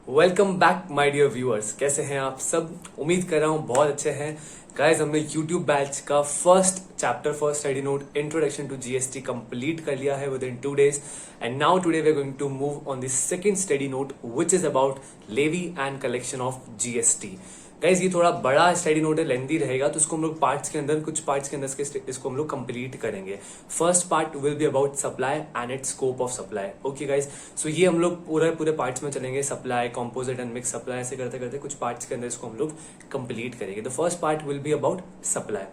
Welcome back my dear viewers. कैसे हैं आप सब? उम्मीद कर रहा हूँ बहुत अच्छे हैं। गाइस, हमने यूट्यूब बैच का first chapter first study note introduction to GST complete कर लिया है within 2 days and now today we are going to move on the second study note which is about levy and collection of GST. Guys, ये थोड़ा बड़ा study note है, लेंदी रहेगा, तो इसको हम लोग कुछ पार्ट्स के अंदर इसको हम लोग कंप्लीट करेंगे। First part will be about supply and its scope of supply. Okay guys, so ये हम लोग पूरे पार्ट्स में चलेंगे। Supply, composite and mix supply, ऐसे करते करते कुछ पार्ट्स के अंदर इसको हम लोग कंप्लीट करेंगे। The first part will be about supply.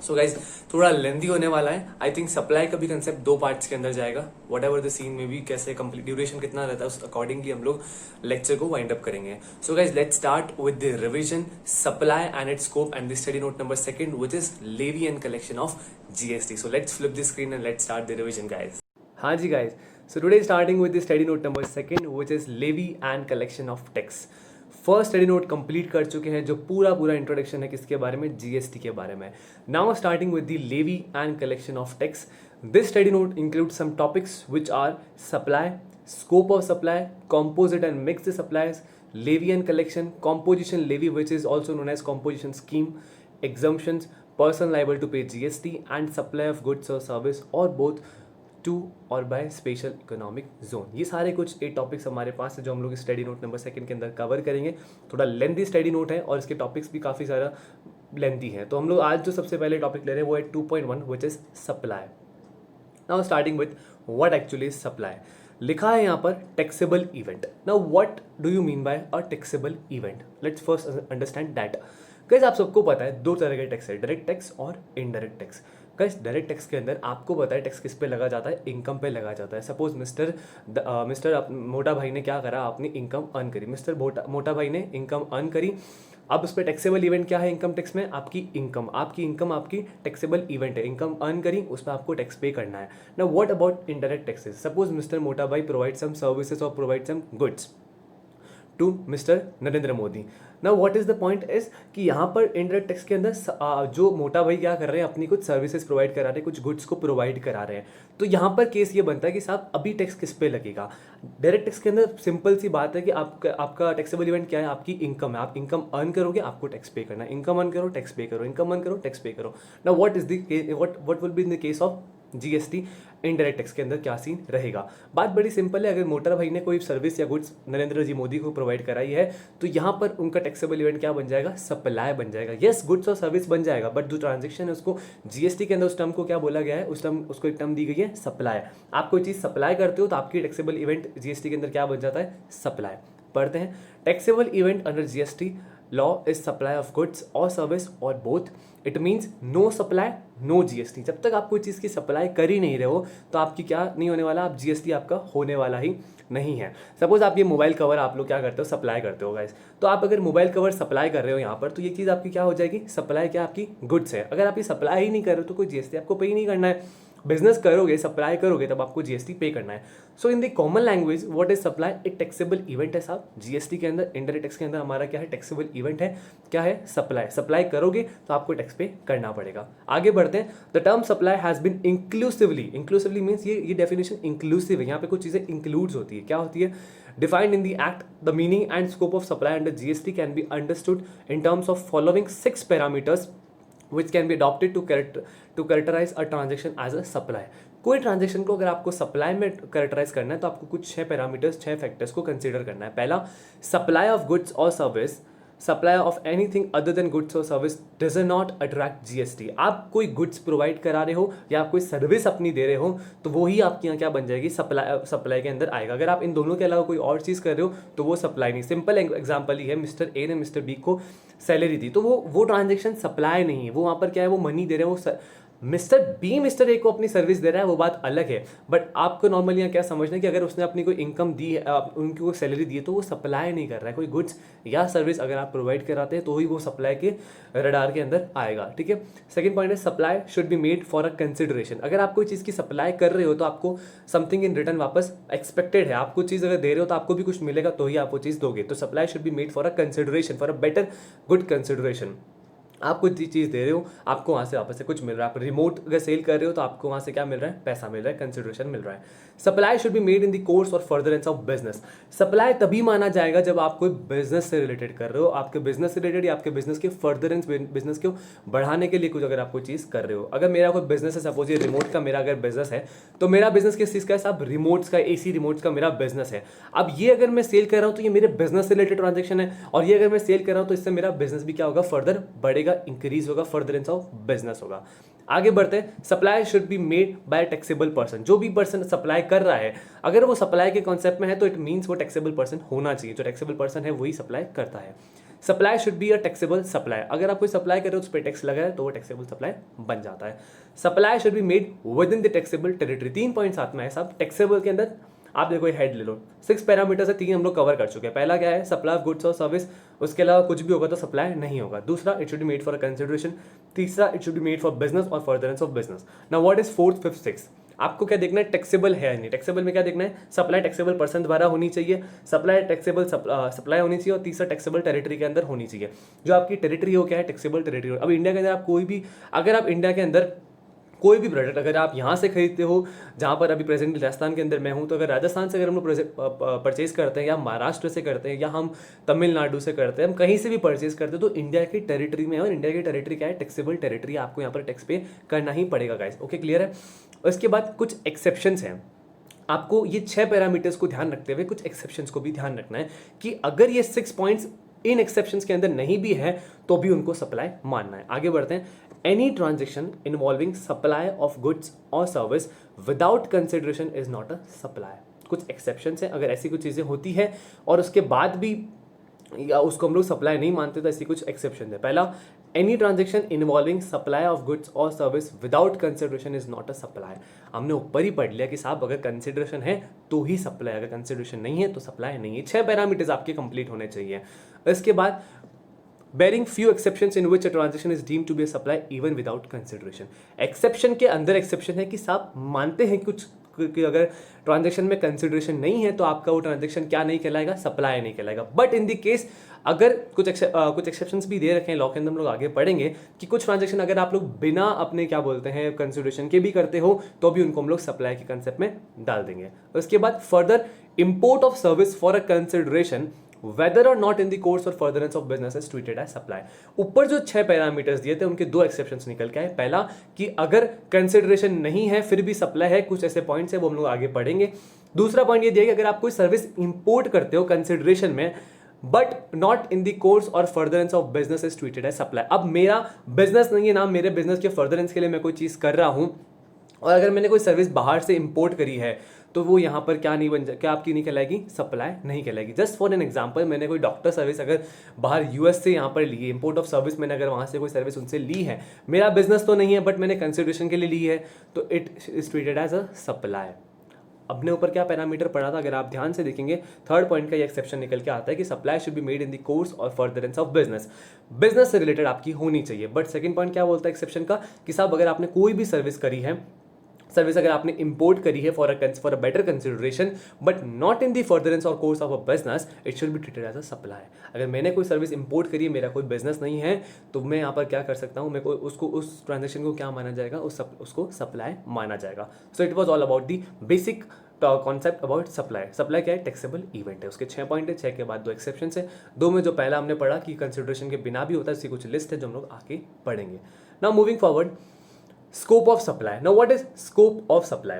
So guys, थोड़ा लेंदी होने वाला है। आई थिंक सप्लाई का भी कंसेप्ट 2 पार्ट्स के अंदर जाएगा। वट एवर द सीन में भी कैसे कंप्लीट ड्यूरेशन कितना रहता है उस अकॉर्डिंगली हम लोग लेक्चर को वाइंड अप करेंगे। So guys, let's start with the revision supply and its scope and the study note number 2 which is levy and collection of GST. So let's flip the screen and let's start the revision guys. हाँ जी guys, so today starting with the study note number 2 which is levy and collection of tax. First study note complete कर चुके हैं जो पूरा introduction है किसके बारे में, जीएसटी के बारे में। Now starting with the levy and collection of tax, this study note include some topics which are supply, scope of supply, composite and mixed supplies, levy and collection, composition levy which is also known as composition scheme, exemptions, person liable to pay GST and supply of goods or service or both to or by special economic zone. ये सारे कुछ 8 topics हमारे पास है जो हम लोग study note number 2 के अंदर कवर करेंगे। थोड़ा लेंथी स्टडी नोट है और इसके टॉपिक्स भी काफ़ी सारा लेंथी है। तो हम लोग आज जो सबसे पहले टॉपिक ले रहे हैं वो है 2.1 which is supply. Now starting with what actually is supply. लिखा है यहाँ पर taxable event. Now what do you mean by a taxable event? Let's first understand that. Guys, आप सबको पता है 2 तरह के टैक्स है, डायरेक्ट टैक्स और indirect tax. Guys, direct tax के अंदर आपको पता है टैक्स किस पे लगा जाता है, इनकम पे लगा जाता है। सपोज मिस्टर मोटा भाई ने क्या करा, आपने इनकम अर्न करी, मिस्टर मोटा भाई ने इनकम अर्न करी। अब उस पर टैक्सेबल इवेंट क्या है इनकम टैक्स में? आपकी इनकम आपकी टैक्सेबल इवेंट है। इनकम अर्न करी, उस पर आपको टैक्स पे करना है। Now what about indirect taxes? Suppose mister Mota Bhai provide some services or provide some goods to mister Narendra Modi. Now what is the point is कि यहाँ पर इनडायरेक्ट टैक्स के अंदर जो मोटा भाई क्या कर रहे हैं, अपनी कुछ सर्विसेज प्रोवाइड करा रहे हैं, कुछ गुड्स को प्रोवाइड करा रहे हैं। तो यहाँ पर केस ये बनता है कि साहब अभी टैक्स किस पे लगेगा? डायरेक्ट टैक्स के अंदर सिंपल सी बात है कि आपका टैक्सेबल इवेंट क्या है, आपकी इनकम है। आप इनकम अर्न करोगे, आपको टैक्स पे करना है। इनकम अर्न करो, टैक्स पे करो, इनकम अर्न करो, टैक्स पे करो। Now what will be in the case of GST? Indirect tax के अंदर क्या सीन रहेगा? बात बड़ी सिंपल है। अगर मोटा भाई ने कोई सर्विस या गुड्स नरेंद्र जी मोदी को प्रोवाइड कराई है तो यहाँ पर उनका टैक्सेबल इवेंट क्या बन जाएगा? सप्लाई बन जाएगा। यस, गुड्स और सर्विस बन जाएगा, बट जो ट्रांजेक्शन है उसको जीएसटी के अंदर उस टर्म को क्या बोला गया है? उसको एक टर्म दी गई है सप्लाई। आप कोई चीज़ सप्लाई करते हो तो आपकी टैक्सेबल इवेंट जीएसटी के अंदर क्या बन जाता है? सप्लाई। पढ़ते हैं। Taxable event under GST law is supply of goods और सर्विस और both. It means no supply no GST. जब तक आप कोई चीज़ की सप्लाई कर ही नहीं रहे हो तो आपकी क्या नहीं होने वाला? आप जीएसटी आपका होने वाला ही नहीं है। सपोज आप ये मोबाइल कवर आप लोग क्या करते हो? सप्लाई करते हो गाइस। तो आप अगर मोबाइल कवर सप्लाई कर रहे हो यहाँ पर तो ये चीज़ आपकी क्या हो जाएगी? सप्लाई क्या आपकी गुड्स है। अगर आप ये सप्लाई ही नहीं कर रहे हो तो कोई जीएसटी आपको पे ही नहीं करना है। बिजनेस करोगे, सप्लाई करोगे, तब आपको जीएसटी पे करना है। So in the common language what is supply? एक टैक्सेबल इवेंट है साहब। जीएसटी के अंदर इनडायरेक्ट टैक्स के अंदर हमारा क्या है? टैक्सेबल इवेंट है। क्या है? सप्लाई। सप्लाई करोगे तो आपको टैक्स पे करना पड़ेगा। आगे बढ़ते हैं। The term supply has been inclusively means ये डेफिनेशन इंक्लूसिव है। यहाँ पे कुछ चीजें इंक्लूड्स होती है। क्या होती है? Defined in the act, the meaning and scope of supply under GST can be understood in terms of following 6 parameters which can be adopted to characterize a transaction as a supply. कोई transaction को अगर आपको supply में characterise करना है तो आपको कुछ 6 पैरामीटर्स 6 फैक्टर्स को कंसीडर करना है। पहला, सप्लाई ऑफ गुड्स और service. Supply of anything other than goods और service does not attract GST. आप कोई गुड्स प्रोवाइड करा रहे हो या आप कोई सर्विस अपनी दे रहे हो तो वो ही आपके यहाँ क्या बन जाएगी? सप्लाई के अंदर आएगा। अगर आप इन दोनों के अलावा कोई और चीज़ कर रहे हो तो वो सप्लाई नहीं। सिंपल एग्जाम्पल ही है, मिस्टर ए ने मिस्टर बी को सैलरी दी तो वो ट्रांजेक्शन सप्लाई नहीं है। वो वहाँ पर क्या है? वो मनी दे रहे हैं। वो मिस्टर बी मिस्टर ए को अपनी सर्विस दे रहा है, वो बात अलग है। बट आपको नॉर्मली यहाँ क्या समझना है कि अगर उसने अपनी कोई इनकम दी है, उनकी कोई सैलरी दी है तो वो सप्लाई नहीं कर रहा है। कोई गुड्स या सर्विस अगर आप प्रोवाइड कराते हैं तो ही वो सप्लाई के रडार के अंदर आएगा। ठीक है। सेकंड पॉइंट है supply should be made for a consideration. अगर आप कोई चीज़ की सप्लाई कर रहे हो तो आपको समथिंग इन रिटर्न वापस एक्सपेक्टेड है। आप कुछ चीज़ अगर दे रहे हो तो आपको भी कुछ मिलेगा तो ही आप वो चीज़ दोगे। तो supply should be made for a consideration, for a better good consideration. आप कुछ चीज़ दे रहे हो, आपको वहाँ से वापस से कुछ मिल रहा है। आप रिमोट अगर सेल कर रहे हो तो आपको वहाँ से क्या मिल रहा है, पैसा मिल रहा है, कंसिडरेशन मिल रहा है। Supply should be made in the course और फर्दरेंस ऑफ बिजनेस। सप्लाई तभी माना जाएगा जब आप कोई बिजनेस से रिलेटेड कर रहे हो, आपके बिजनेस से रिलेटेड या आपके बिजनेस के फर्दरेंस, बिजनेस को बढ़ाने के लिए कुछ अगर आप कोई चीज़ कर रहे हो। अगर मेरा कोई बिजनेस है, सपोज ये रिमोट का मेरा अगर बिजनेस है, तो मेरा बिजनेस किस चीज़ का है साहब, रिमोट्स का, एसी रिमोट्स का मेरा बिजनेस है। अब ये अगर मैं सेल कर रहा हूँ तो ये मेरे बिजनेस से रिलेटेड ट्रांजेक्शन है, और ये अगर मैं सेल कर रहा हूँ तो इससे मेरा बिजनेस भी क्या होगा, फर्दर बढ़ेगा, इंक्रीज होगा, फर्दरेंस ऑफ बिजनेस होगा। आगे बढ़ते हैं। Supply should be made by taxable person. जो भी पर्सन सप्लाई कर रहा है, अगर वो सप्लाई के कॉन्सेप्ट में है तो इट मींस वो टैक्सेबल पर्सन होना चाहिए। जो टैक्सेबल पर्सन है वही सप्लाई करता है। Supply should be a taxable supply. अगर आप कोई सप्लाई कर रहे हो उस पर टैक्स लगा है तो वो टैक्सेबल सप्लाई बन जाता है। Supply should be made within the taxable territory. 3 point साथ में है साहब, टैक्सेबल के अंदर आप देखो हेड ले लो, 6 पैरामीटर से 3 हम लोग कवर कर चुके हैं। पहला क्या है, सप्लाई ऑफ गुड्स और सर्विस, उसके अलावा कुछ भी होगा तो सप्लाई नहीं होगा। दूसरा, it should be made for a consideration. तीसरा, it should be made for business और furtherance of business. Now what is fourth, fifth, six? आपको क्या देखना है, टैक्सेबल है या नहीं। टैक्सेबल में क्या देखना है, सप्लाई टैक्सेबल पर्सन द्वारा होनी चाहिए, सप्लाई टैक्सेबल सप्लाई होनी चाहिए, और तीसरा टैक्सेबल टेरिटरी के अंदर होनी चाहिए। जो आपकी टेरिटरी हो क्या है, टैक्सेबल टेरिटरी। अब इंडिया के अंदर आप कोई भी, अगर आप इंडिया के अंदर कोई भी प्रोडक्ट अगर आप यहाँ से खरीदते हो, जहाँ पर अभी प्रेजेंटली राजस्थान के अंदर मैं हूँ, तो अगर राजस्थान से अगर हम लोग परचेज करते हैं, या महाराष्ट्र से करते हैं, या हम तमिलनाडु से करते हैं, हम कहीं से भी परचेज करते हैं, तो इंडिया की टेरिटरी में है। और इंडिया की टेरिटरी क्या है, टैक्सेबल टेरिटरी। आपको यहाँ पर टैक्स पे करना ही पड़ेगा गाइस। ओके, क्लियर है। उसके बाद कुछ एक्सेप्शंस हैं। आपको ये 6 पैरामीटर्स को ध्यान रखते हुए कुछ एक्सेप्शंस को भी ध्यान रखना है कि अगर ये 6 पॉइंट्स इन एक्सेप्शंस के अंदर नहीं भी है तो भी उनको सप्लाई मानना है। आगे बढ़ते हैं। Any transaction involving supply of goods और service without consideration is not a supply. कुछ एक्सेप्शंस हैं, अगर ऐसी कुछ चीजें होती है और उसके बाद भी या उसको हम लोग सप्लाई नहीं मानते तो ऐसी कुछ एक्सेप्शन है। पहला, any transaction involving supply of goods और service without consideration is not a supply. हमने ऊपर ही पढ़ लिया कि साहब अगर कंसिडरेशन है तो ही सप्लाई, अगर कंसिडरेशन नहीं है तो सप्लाई नहीं है। 6 पैरामीटर्स आपके कंप्लीट होने चाहिए। इसके बाद, bearing few exceptions in which a transaction is deemed to be a supply even without consideration। Exception के अंदर एक्सेप्शन है कि साहब मानते हैं कुछ कि अगर ट्रांजेक्शन में कंसिडरेशन नहीं है तो आपका वो ट्रांजेक्शन क्या नहीं कहलाएगा, सप्लाई नहीं कहलाएगा। बट इन द केस अगर कुछ एक्सेप्शंस भी दे रखे हैं लॉ के अंदर, हम लोग आगे पढ़ेंगे कि कुछ ट्रांजेक्शन अगर आप लोग बिना अपने क्या बोलते हैं कंसिडरेशन के भी करते हो तो भी उनको हम लोग सप्लाई के कंसेप्ट में डाल देंगे। उसके बाद further, import of service for a consideration whether or not in the course or furtherance of business is treated as supply। ऊपर जो 6 पैरामीटर्स दिए थे उनके 2 एक्सेप्शंस निकल के आए। पहला कि अगर कंसिडरेशन नहीं है फिर भी सप्लाई है, कुछ ऐसे पॉइंट्स है वो हम लोग आगे पढ़ेंगे। दूसरा पॉइंट ये दिया कि अगर आप कोई सर्विस इंपोर्ट करते हो कंसिडरेशन में but not in the course और furtherance of business is treated as supply. अब मेरा बिजनेस नहीं है ना, मेरे बिजनेस के फर्दरेंस के लिए मैं कोई चीज कर रहा हूं, और अगर मैंने कोई सर्विस बाहर से इंपोर्ट करी है तो वो यहाँ पर क्या नहीं बन जाए, क्या आपकी नहीं कहलाएगी, सप्लाई नहीं कहलाएगी। जस्ट फॉर एन एग्जांपल, मैंने कोई डॉक्टर सर्विस अगर बाहर यूएस से यहाँ पर ली है, इंपोर्ट ऑफ सर्विस मैंने अगर वहाँ से कोई सर्विस उनसे ली है, मेरा बिजनेस तो नहीं है बट मैंने कंसिडरेशन के लिए ली है, तो it is treated as a supply. अपने ऊपर क्या पैरामीटर पढ़ा था, अगर आप ध्यान से देखेंगे थर्ड पॉइंट का ये एक्सेप्शन निकल के आता है कि supply should be made in the course और फर्दरेंस ऑफ बिजनेस। बिजनेस से रिलेटेड आपकी होनी चाहिए। बट सेकंड पॉइंट क्या बोलता है एक्सेप्शन का कि साहब अगर आपने कोई भी सर्विस करी है, सर्विस अगर आपने इंपोर्ट करी है for a better consideration but not in the furtherance और course of a business, it should be treated as a supply. अगर मैंने कोई सर्विस इंपोर्ट करी है, मेरा कोई बिजनेस नहीं है, तो मैं यहाँ पर क्या कर सकता हूँ, मेरे को उसको उस ट्रांजेक्शन को क्या माना जाएगा, उसको सप्लाई माना जाएगा। So it was all about the basic concept about supply. Supply क्या है, टैक्सेबल इवेंट है। उसके 6 पॉइंट है, 6 के बाद 2 एक्सेप्शन है। 2 में जो पहला हमने पढ़ा कि कंसिडरेशन के बिना भी होता है, उसकी कुछ लिस्ट है जो हम लोग आगे पढ़ेंगे। Now moving forward, scope of supply. Now what is scope of supply?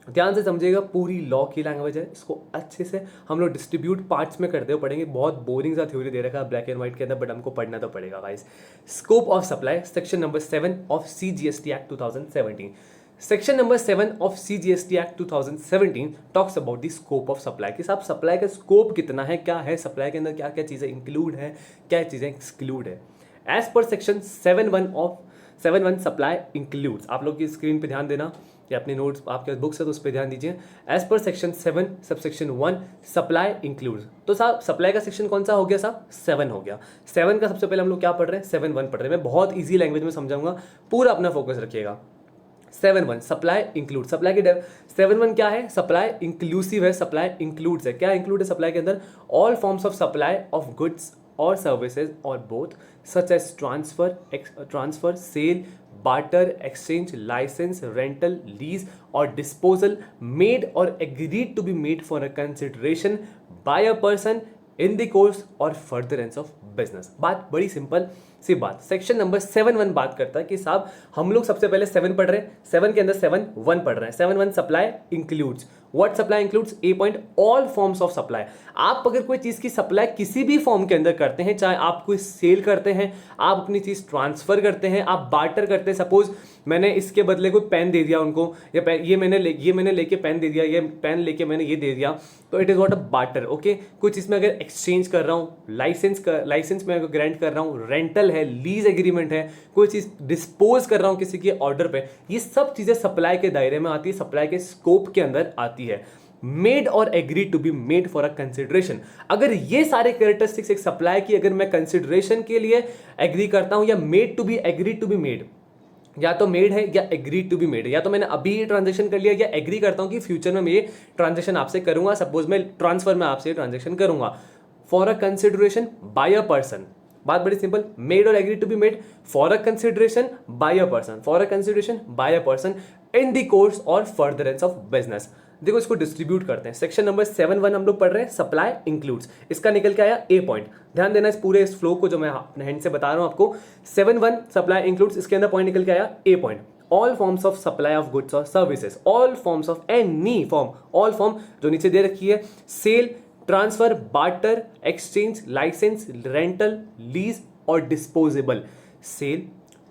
ध्यान से समझिएगा, पूरी लॉ की लैंग्वेज है, इसको अच्छे से हम लोग डिस्ट्रीब्यूट पार्ट्स में करते हुए पढ़ेंगे। बहुत बोरिंग सा थ्योरी दे रखा है ब्लैक एंड व्हाइट के अंदर, बट हमको पढ़ना तो पड़ेगा guys. Scope of supply, section number 7 of CGST act 2017। Section number 7 of CGST act 2017 talks about the scope of supply कि साहब सप्लाई का स्कोप कितना है, क्या है सप्लाई के अंदर, क्या क्या चीजें इंक्लूड है, क्या चीजें एक्सक्लूड है। As per section 7(1) supply includes, आप लोग की स्क्रीन पे ध्यान देना या अपने नोट्स आपके बुक्स है तो उस पर ध्यान दीजिए। As per section 7 subsection 1 supply includes, तो साहब सप्लाई का सेक्शन कौन सा हो गया साहब, 7 हो गया। 7 का सबसे पहले हम लोग क्या पढ़ रहे हैं, 7(1) पढ़ रहे हैं। मैं बहुत ईजी लैंग्वेज में समझाऊंगा, पूरा अपना फोकस रखिएगा। 7(1) सप्लाई इंक्लूड, सप्लाई की 7(1) क्या है, सप्लाई इंक्लूसिव है, सप्लाई इंक्लूड्स है। क्या इंक्लूड है सप्लाई के अंदर, all forms of supply of goods or services or both, such as transfer, sale, barter, exchange, license, rental, lease or disposal, made or agreed to be made for a consideration by a person in the course or furtherance of business. बात बड़ी simple सी बात। Section number 7(1) बात करता है कि साहब हम लोग सबसे पहले 7 पढ़ रहे हैं, 7 के अंदर 7(1) पढ़ रहे हैं। 7(1) supply includes what? Supply includes A point all forms of supply. आप अगर कोई चीज की सप्लाई किसी भी फॉर्म के अंदर करते हैं, चाहे आप कोई सेल करते हैं, आप अपनी चीज ट्रांसफर करते हैं, आप बार्टर करते हैं, सपोज मैंने इसके बदले कोई पेन दे दिया उनको, या ये मैंने लेके पेन दे दिया, ये पेन लेके मैंने ये दे दिया, तो it is what? A barter. Okay, कुछ इसमें अगर एक्सचेंज कर रहा हूं, लाइसेंस में अगर ग्रांट कर रहा हूं, रेंटल है, लीज एग्रीमेंट है, कोई चीज डिस्पोज कर रहा हूं किसी के ऑर्डर पे, ये सब चीजें सप्लाई के दायरे में आती है, सप्लाई के स्कोप के अंदर आती है। मेड और agree to be made for a consideration, अगर ये सारे कैरेक्टरिस्टिक्स एक सप्लाई की अगर मैं कंसिडरेशन के लिए एग्री करता हूं, या made to be, agree to be made, या तो मेड है या एग्री टू बी मेड, या तो मैंने अभी ये ट्रांजेक्शन कर लिया, या एग्री करता हूं कि फ्यूचर में मैं ये ट्रांजेक्शन आपसे करूंगा, सपोज मैं ट्रांसफर में आपसे ट्रांजेक्शन करूंगा for a consideration by a person. बात बड़ी सिंपल, मेड और agree to be made for a consideration by a person, for a consideration by a person in the course और फर्दरेंस ऑफ बिजनेस। देखो इसको distribute करते हैं। Section number 7(1) हम लोग पढ़ रहे हैं, सप्लाई इंक्लूड्स। इसका निकल के आया ए पॉइंट। ध्यान देना इस फ्लो को जो मैं अपने हैंड से बता रहा हूं आपको। 7(1) सप्लाई इंक्लूड्स, इसके अंदर पॉइंट निकल के आया A point. All forms of supply of goods और services, all forms of any form, all form जो नीचे दे रखी है, sale, transfer, barter, exchange, licence, rental, lease और disposable. Sale,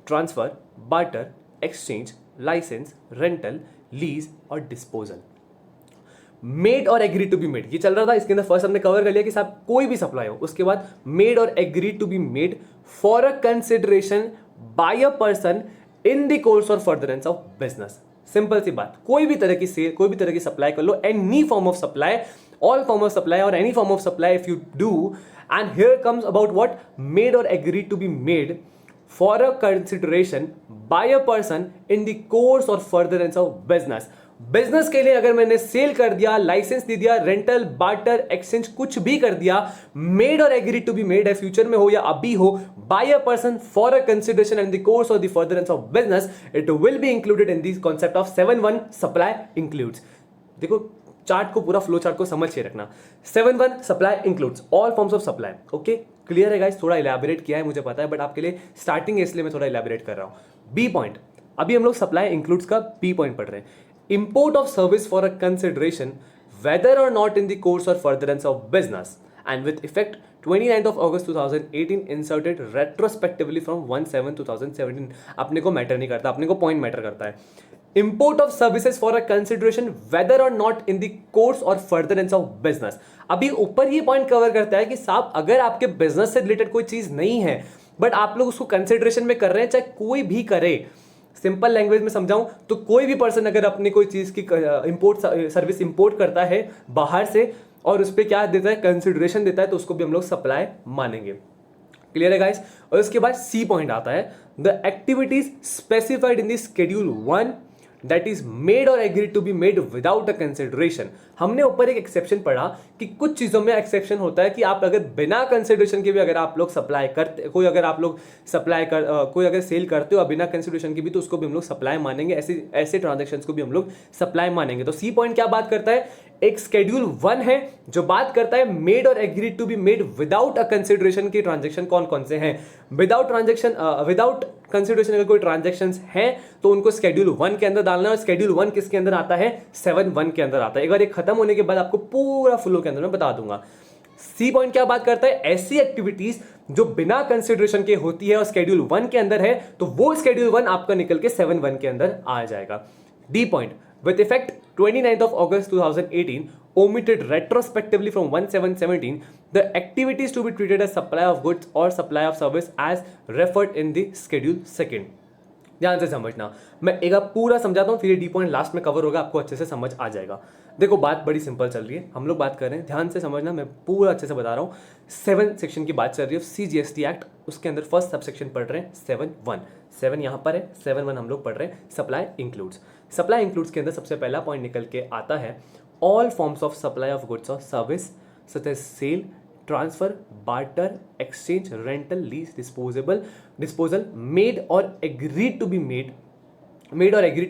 transfer, barter, exchange, licence, rental, lease और disposal. Made और agree to be made, ये चल रहा था, इसके अंदर फर्स्ट हमने कवर कर लिया कि साहब कोई भी सप्लाई हो, उसके बाद मेड और agree to be made for a consideration by a person in the course और फर्दरेंस ऑफ बिजनेस। सिंपल सी बात, कोई भी तरह की सेल, कोई भी तरह की सप्लाई कर लो, any form of supply, all form of supply or any form of supply if you do, and here comes about what? Made or agreed to be made for a consideration by a person in the course or furtherance of business। Business के लिए अगर मैंने cell कर दिया, licence दे दिया, rental, barter, exchange कुछ भी कर दिया, मेड और एग्री टू बी मेड है, फ्यूचर में हो या अभी हो, by a person for a consideration in the course और the furtherance of business, it will be included in the concept of 7(1) supply includes. देखो चार्ट को, पूरा फ्लो चार्ट को समझ के रखना। 7(1) supply includes all forms of supply. Okay, clear है guys? थोड़ा इलैबोरेट किया है मुझे पता है, बट आपके लिए स्टार्टिंग है इसलिए मैं थोड़ा इलैबोरेट कर रहा हूं। बी पॉइंट, अभी हम लोग सप्लाई इंक्लूड्स का बी पॉइंट पढ़ रहे हैं। Import of service for a consideration whether or not in the course और furtherance of business and with effect 29th of August 2018 inserted retrospectively from 1/7/2017। अपने को मैटर नहीं करता, अपने को पॉइंट मैटर करता है। Import of services for a consideration whether or not in the course और फर्दरेंस ऑफ बिजनेस। अभी ऊपर ये पॉइंट कवर करता है कि साहब अगर आपके बिजनेस से रिलेटेड कोई चीज नहीं है, बट आप लोग उसको कंसिडरेशन में कर रहे हैं, चाहे कोई भी करे, सिंपल लैंग्वेज में समझाऊं तो कोई भी पर्सन अगर अपनी कोई चीज की इंपोर्ट सर्विस इंपोर्ट करता है बाहर से और उस पर क्या देता है? कंसिडरेशन देता है, तो उसको भी हम लोग सप्लाई मानेंगे। क्लियर है गाइस? और उसके बाद सी पॉइंट आता है, the activities specified in the schedule 1 that is made और agree to be made without a consideration. हमने ऊपर एक एक्सेप्शन पढ़ा कि कुछ चीजों में एक्सेप्शन होता है कि आप अगर बिना कंसिडरेशन के भी अगर आप लोग सप्लाई करते, कोई अगर सेल करते हो बिना कंसिडरेशन के भी, तो उसको भी हम लोग सप्लाई मानेंगे, ऐसे ट्रांजेक्शन्स को भी हम लोग सप्लाई मानेंगे। तो सी पॉइंट क्या बात करता है? एक शेड्यूल 1 है जो बात करता है मेड और agree to be made without a consideration के ट्रांजेक्शन कौन कौन से हैं। विदाउट कंसिडरेशन अगर कोई ट्रांजेक्शंस हैं तो उनको शेड्यूल 1 के अंदर डालना है, और शेड्यूल 1 किसके अंदर आता है? 7(1) के अंदर आता है। एक बार ये खत्म होने के बाद आपको पूरा फ्लो के अंदर मैं बता दूंगा। सी पॉइंट क्या बात करता है? ऐसी एक्टिविटीज जो बिना कंसिडरेशन के होती है और शेड्यूल 1 के अंदर है, तो वो शेड्यूल 1 आपका निकल के 7(1) के अंदर आ जाएगा। D point, with effect 29th of August 2018 omitted retrospectively from 1/7/17 the activities to be treated as supply of goods or supply of service as referred in the schedule 2। ध्यान से समझना, मैं एक बार पूरा समझाता हूं, फिर ये डी पॉइंट लास्ट में कवर होगा, आपको अच्छे से समझ आ जाएगा। देखो बात बड़ी सिंपल चल रही है, हम लोग बात कर रहे हैं, ध्यान से समझना, मैं पूरा अच्छे से बता रहा हूँ। 7 सेक्शन की बात चल रही है, CGST एक्ट, उसके अंदर फर्स्ट सब सेक्शन पढ़ रहे हैं 7(1). 7 यहाँ पर है, 7(1) हम लोग पढ़ रहे हैं सप्लाई इंक्लूड्स। सप्लाई इंक्लूड्स के अंदर सबसे पहला पॉइंट निकल के आता है, all forms of supply of goods और service such as sale, transfer, barter, exchange, rental, lease, disposal, made और agreed to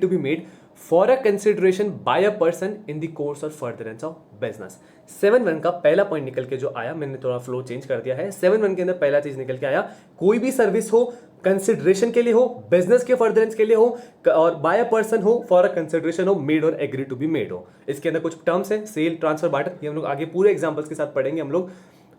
be made for a consideration by a person in the course और furtherance of business. 7.1 का पहला point निकल के जो आया, मैंने थोड़ा फ्लो चेंज कर दिया है। 7.1 के अंदर पहला चीज निकल के आया, कोई भी सर्विस हो कंसिडरेशन के लिए हो, बिजनेस के फर्दरेंस के लिए हो, और बाय अ पर्सन हो, फॉर अ कंसिडरेशन हो, मेड और एग्री टू बी मेड हो। इसके अंदर कुछ टर्म्स है, सेल, ट्रांसफर, बार्टर, ये हम लोग आगे पूरे एग्जांपल्स के साथ पढ़ेंगे हम लोग।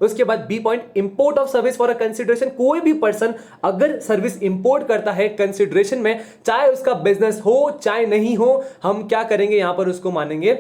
उसके बाद B point, import of service for a consideration. कोई भी पर्सन अगर सर्विस इंपोर्ट करता है कंसिडरेशन में, चाहे उसका बिजनेस हो चाहे नहीं हो, हम क्या करेंगे यहां पर, उसको मानेंगे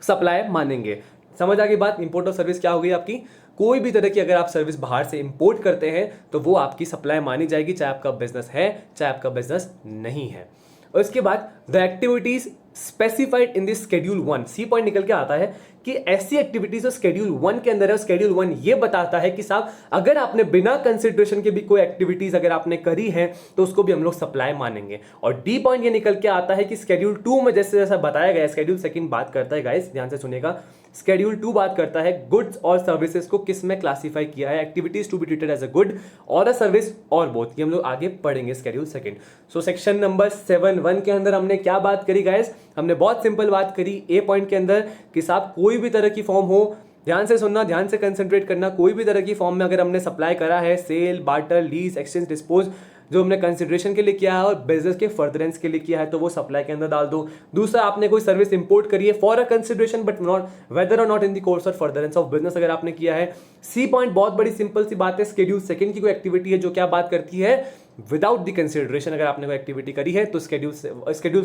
सप्लाई मानेंगे। समझ आ गई बात? इंपोर्ट ऑफ सर्विस क्या हो गई आपकी, कोई भी तरह की अगर आप सर्विस बाहर से इंपोर्ट करते हैं तो वो आपकी सप्लाई मानी जाएगी, चाहे आपका बिजनेस है चाहे आपका बिजनेस नहीं है। और इसके बाद the activities specified in this schedule 1, C point निकल के आता है कि ऐसी एक्टिविटीज जो शेड्यूल 1 के अंदर है, शेड्यूल 1 ये बताता है कि साहब अगर आपने बिना कंसिडरेशन के भी कोई एक्टिविटीज अगर आपने करी है तो उसको भी हम लोग सप्लाई मानेंगे। और डी पॉइंट ये निकल के आता है कि शेड्यूल 2 में जैसे जैसा बताया गया, शेड्यूल 2 बात करता है, गाइस ध्यान से सुनिएगा, शेड्यूल 2 बात करता है गुड्स और सर्विसेज को किस में क्लासिफाई किया है, activities to be treated as a good or a service और बोथ, ये हम लोग आगे पढ़ेंगे शेड्यूल 2। सो सेक्शन नंबर 7.1 के अंदर हमने क्या बात करी गाइस, हमने बहुत सिंपल बात करी ए पॉइंट के अंदर कि साहब कोई भी तरह की फॉर्म हो, ध्यान से सुनना, ध्यान से कंसंट्रेट करना, कोई भी तरह की फॉर्म में अगर हमने सप्लाई करा है, sale, barter, lease, exchange, dispose, जो हमने कंसिडरेशन के लिए किया है और बिजनेस के फर्दरेंस के लिए किया है, तो वो सप्लाई के अंदर डाल दो। दूसरा, आपने कोई सर्विस इंपोर्ट करी है for a consideration but not whether or not in the course और फर्दरेंस ऑफ बिजनेस अगर आपने किया है। सी पॉइंट बहुत बड़ी सिंपल सी बात है, शेड्यूल 2 की कोई एक्टिविटी है जो क्या बात करती है, विदाउट द कंसिडरेशन अगर आपने कोई एक्टिविटी करी है तो शेड्यूल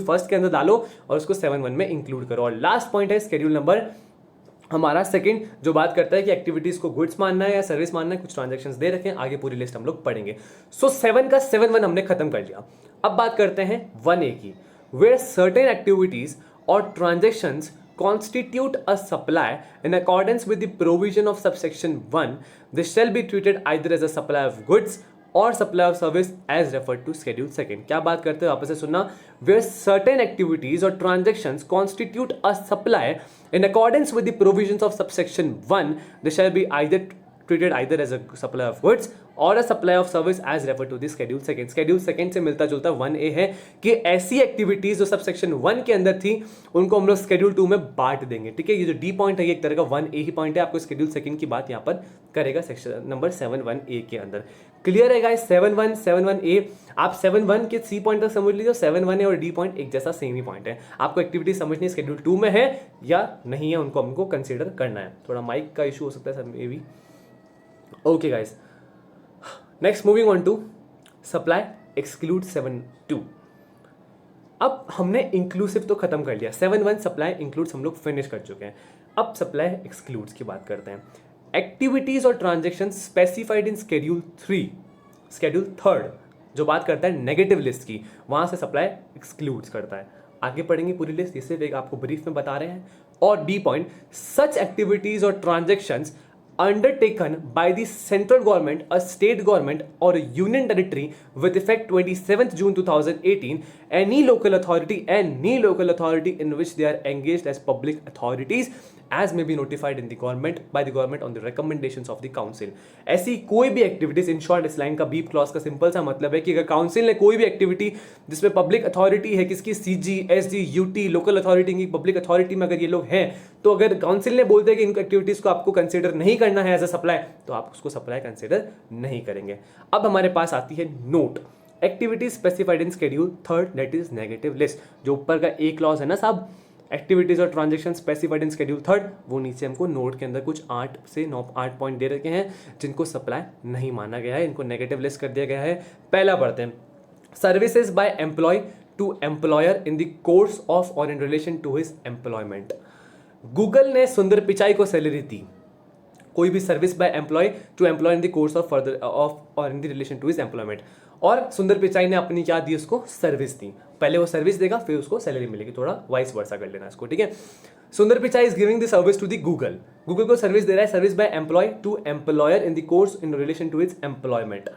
1 के अंदर डालो और उसको 7.1 में इंक्लूड करो। और लास्ट पॉइंट है शेड्यूल नंबर हमारा 2 जो बात करता है कि एक्टिविटीज को गुड्स मानना है या सर्विस मानना है, कुछ ट्रांजैक्शंस दे रखे हैं, आगे पूरी लिस्ट हम लोग पढ़ेंगे। सो 7 का 7.1 हमने खत्म कर लिया। अब बात करते हैं 1A की, वेयर सर्टेन एक्टिविटीज और transactions constitute a supply in accordance with the provision of subsection 1, this shall be treated either as a supply of goods और supply of service as referred to schedule 2। क्या बात करते हैं, वापस से सुनना, where certain activities और transactions constitute a supply in accordance with the provisions of subsection 1, this shall be either treated either as a supply of goods और a supply of service as referred to the schedule 2। Schedule 2 से मिलता जुलता 1A है कि ऐसी activities जो subsection 1 के अंदर थी उनको हम लोग शेड्यूल 2 में बांट देंगे। ठीक है, ये जो डी पॉइंट है ये एक तरह का 1A ही पॉइंट है, आपको शेड्यूल 2 की बात यहाँ पर करेगा सेक्शन नंबर 7.1A के अंदर। क्लियर है गाइस? 7.1A आप 7.1 के सी पॉइंट तक समझ लीजिए, 7.1A और डी पॉइंट एक जैसा सेम ही पॉइंट है। आपको एक्टिविटी समझनी है शेड्यूल 2 में है या नहीं है, उनको हमको कंसिडर करना है। थोड़ा माइक का इशू हो सकता है sir may be. Okay guys, next moving on to supply exclude 7.2। अब हमने इंक्लूसिव तो खत्म कर लिया, 7.1 सप्लाई इंक्लूड्स हम लोग फिनिश कर चुके हैं। अब सप्लाई एक्सक्लूड्स की बात करते हैं। एक्टिविटीज और ट्रांजैक्शन स्पेसिफाइड इन शेड्यूल 3 जो बात करता है नेगेटिव लिस्ट की, वहां से सप्लाई एक्सक्लूड्स करता है। आगे पढ़ेंगे पूरी लिस्ट, ये सिर्फ एक आपको ब्रीफ में बता रहे हैं। और बी पॉइंट, सच एक्टिविटीज और transactions undertaken by the central government, a state government or a union territory with effect 27th June 2018, any local authority in which they are engaged as public authorities as may be notified in the government by the government on the recommendations of the council। ऐसी कोई भी activities, in short इस line का beep clause का simple सा मतलब है कि अगर काउंसिल ने कोई भी एक्टिविटी जिसमें पब्लिक अथॉरिटी है, किसकी CG, SG, UT, local authority की पब्लिक अथॉरिटी में अगर ये लोग हैं, तो अगर काउंसिल ने बोलते हैं कि इन एक्टिविटीज को आपको कंसिडर नहीं करना है एज अ सप्लाई, तो आप उसको सप्लाई कंसिडर नहीं करेंगे। अब हमारे पास आती है note, activities specified in schedule 3 that is negative list. जो ऊपर का एक क्लॉज है ना साहब, एक्टिविटीज और ट्रांजैक्शन स्पेसिफाइड इन शेड्यूल 3, वो नीचे हमको नोट के अंदर कुछ 8 से 8 पॉइंट दे रखे हैं जिनको सप्लाई नहीं माना गया है, इनको नेगेटिव लिस्ट कर दिया गया है। पहला पढ़ते हैं, services by employ to employer in the course of और in relation to his employment. Google ने सुंदर पिचाई को सैलरी दी, कोई भी service by employ to employ in the course of further of और in the relation to his employment, और सुंदर पिचाई ने अपनी क्या दी, उसको सर्विस दी। पहले वो सर्विस देगा फिर उसको सैलरी मिलेगी, थोड़ा वाइस वर्सा कर लेना इसको, ठीक है। Sundar Pichai is giving the service to the Google, Google को सर्विस दे रहा है, service by employ to employer in the course in relation to his employment.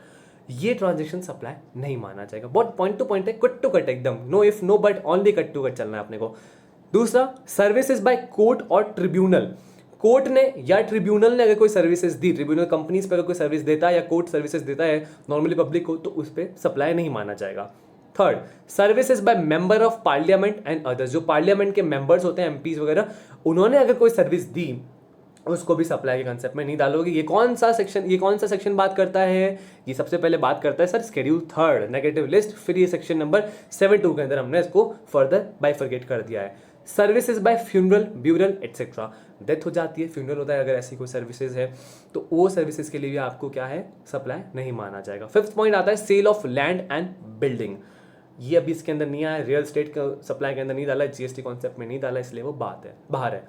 ये ट्रांजेक्शन सप्लाई नहीं माना जाएगा, बहुत पॉइंट टू पॉइंट है, कट टू कट एकदम, no if no but, only cut to cut चलना है अपने को। दूसरा, सर्विसेज बाय कोर्ट और ट्रिब्यूनल, कोर्ट ने या ट्रिब्यूनल ने अगर कोई सर्विसेज दी, ट्रिब्यूनल कंपनीज पर अगर कोई सर्विस देता है या कोर्ट सर्विसेज देता है नॉर्मली पब्लिक को, तो उस पर सप्लाई नहीं माना जाएगा। Third, services by member of parliament and others, जो पार्लियामेंट के मेंबर्स होते हैं एमपीज वगैरह, उन्होंने अगर कोई सर्विस दी उसको भी सप्लाई के कंसेप्ट में नहीं डालोगे। ये कौन सा सेक्शन बात करता है? ये सबसे पहले बात करता है sir schedule third negative list. फिर ये सेक्शन नंबर 7(2) के अंदर हमने इसको फर्दर बाइफरकेट कर दिया है। Services by funeral, burial etcetera, death हो जाती है, फ्यूनरल होता है, अगर ऐसी कोई सर्विसेज है तो वो सर्विसेज के लिए भी आपको क्या है, सप्लाई नहीं माना जाएगा। फिफ्थ पॉइंट आता है sale of land and building. ये अभी इसके अंदर नहीं आया, रियल स्टेट का सप्लाई के अंदर नहीं डाला, जीएसटी कॉन्सेप्ट में नहीं डाला, इसलिए वो बाहर है।